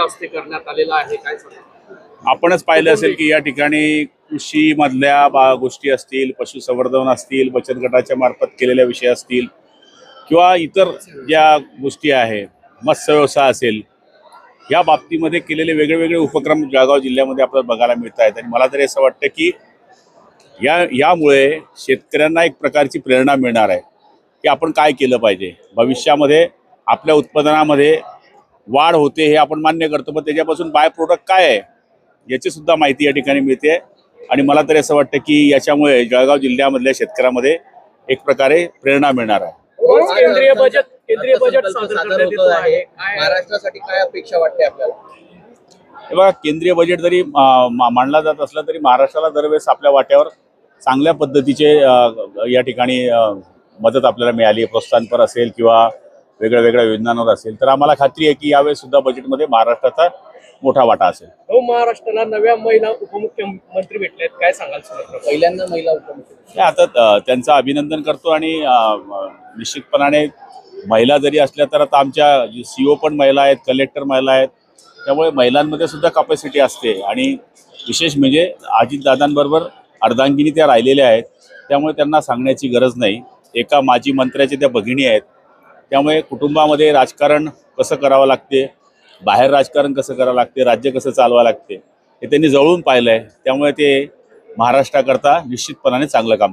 हस्ते करण्यात आलेला आहे, काय सांगा? आपणच पाहिलं असेल की या ठिकाणी कृषी मधल्या गोष्टी असतील, पशुसंवर्धन असतील, बचत गटाच्या मार्फत केलेल्या विषय असतील किंवा इतर ज्या गोष्टी आहे, मत्स्य व्यवसाय असेल, या बाबतीमध्ये केलेले वेगळे वेगळे उपक्रम जळगाव जिल्ह्यामध्ये आपल्याला बघायला मिळत आहेत. आणि मला तरी असं वाटतं की यामुळे शेतकऱ्यांना एक प्रकारची प्रेरणा मिळणार आहे की आपण काय केलं पाहिजे. भविष्यामध्ये आपल्या उत्पादनामध्ये वाढ होते हे आपण मान्य करतो, पण त्याच्यापासून बाय प्रोडक्ट काय आहे याची सुद्धा माहिती या ठिकाणी मिळते. आणि मला तरी असं वाटतं की याच्यामुळे जळगाव जिल्ह्यामधल्या शेतकऱ्यामध्ये एक प्रकारे प्रेरणा मिळणार आहे. केंद्रीय बजेट सादर होत आहे, महाराष्ट्रासाठी काय अपेक्षा वाटते आपल्याला? हे बघा, केंद्रीय बजेट जरी मांडला जात असला तरी महाराष्ट्राला दरवेळेस आपल्या वाट्यावर चांगल्या पद्धतीचे या ठिकाणी मदत आपल्याला मिळाली, प्रोत्साहनपर असेल किंवा वेगळ्या वेगळ्या योजनांवर असेल. तर आम्हाला खात्री आहे की यावेळेस सुद्धा बजेटमध्ये महाराष्ट्राचा मोठा वाटा असेल. महाराष्ट्राला नव्या महिला उपमुख्यमंत्री भेटलेत, काय सांगाल? पहिल्यांदा महिला उपमुख्यमंत्री. आता त्यांचं अभिनंदन करतो आणि निश्चितपणाने महिला जरी असल्या तर आता आमच्या CEO पण महिला आहेत, कलेक्टर महिला आहेत, त्यामुळे महिलांमध्ये सुद्धा कॅपॅसिटी असते. आणि विशेष म्हणजे अजितदादांबरोबर अर्धांगिनी त्या राहिलेल्या आहेत, त्यामुळे त्यांना सांगण्याची गरज नाही. एका माजी मंत्र्याच्या त्या भगिनी आहेत, त्यामुळे कुटुंबामध्ये राजकारण कसं करावं लागते, बाहेर राजकारण कसं करावं लागते, राज्य कसं चालवावं लागते हे त्यांनी जवळून पाहिलं आहे. त्यामुळे ते महाराष्ट्राकरता निश्चितपणाने चांगलं काम